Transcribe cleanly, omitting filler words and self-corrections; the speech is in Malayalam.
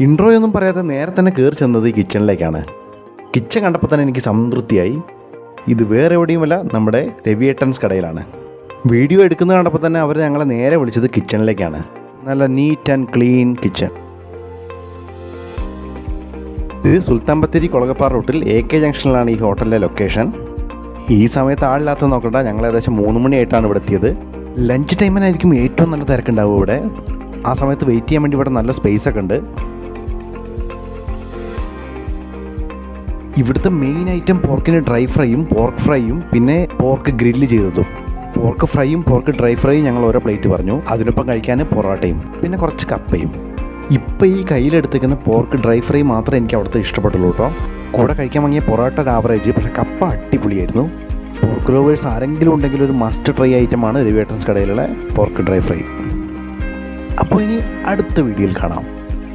ഇൻട്രോയൊന്നും പറയാതെ നേരെ തന്നെ കയറി ചെന്നത് ഈ കിച്ചണിലേക്കാണ്. കിച്ചൺ കണ്ടപ്പോൾ തന്നെ എനിക്ക് സംതൃപ്തിയായി. ഇത് വേറെ എവിടെയുമല്ല, നമ്മുടെ രവിയേട്ടൻസ് കടയിലാണ്. വീഡിയോ എടുക്കുന്നത് കണ്ടപ്പോൾ തന്നെ അവർ ഞങ്ങളെ നേരെ വിളിച്ചത് കിച്ചണിലേക്കാണ്. നല്ല നീറ്റ് ആൻഡ് ക്ലീൻ കിച്ചൺ. ഇത് സുൽത്താൻ ബത്തേരി കൊളകപ്പാറ റൂട്ടിൽ AK ജംഗ്ഷനിലാണ് ഈ ഹോട്ടലിലെ ലൊക്കേഷൻ. ഈ സമയത്ത് ആളില്ലാത്ത നോക്കണ്ട, ഞങ്ങൾ ഏകദേശം 3 മണിയായിട്ടാണ് ഇവിടെ എത്തിയത്. ലഞ്ച് ടൈമിനായിരിക്കും ഏറ്റവും നല്ല തിരക്കുണ്ടാവും ഇവിടെ. ആ സമയത്ത് വെയിറ്റ് ചെയ്യാൻ വേണ്ടി ഇവിടെ നല്ല സ്പേസ് ഒക്കെ ഉണ്ട്. ഇവിടുത്തെ മെയിൻ ഐറ്റം പോർക്കിന് ഡ്രൈ ഫ്രൈയും പോർക്ക് ഫ്രൈയും പിന്നെ പോർക്ക് ഗ്രില്ല് ചെയ്തതും. പോർക്ക് ഫ്രൈയും പോർക്ക് ഡ്രൈ ഫ്രൈയും ഞങ്ങൾ ഓരോ പ്ലേറ്റ് പറഞ്ഞു. അതിനൊപ്പം കഴിക്കാൻ പൊറോട്ടയും പിന്നെ കുറച്ച് കപ്പയും. ഇപ്പം ഈ കയ്യിലെടുത്തേക്കുന്ന പോർക്ക് ഡ്രൈ ഫ്രൈ മാത്രമേ എനിക്ക് അവിടുത്തെ ഇഷ്ടപ്പെട്ടുള്ളൂ കേട്ടോ. കൂടെ കഴിക്കാൻ വാങ്ങിയ പൊറോട്ട ഒരു ആവറേജ്, പക്ഷേ കപ്പ അടിപൊളിയായിരുന്നു. പോർക്ക് ലവേഴ്സ് ആരെങ്കിലും ഉണ്ടെങ്കിൽ ഒരു മസ്റ്റ് ട്രൈ ഐറ്റമാണ് രവിയേട്ടൻസ് കടയിലുള്ള പോർക്ക് ഡ്രൈ ഫ്രൈ. അപ്പോൾ ഇനി അടുത്ത വീഡിയോയിൽ കാണാം.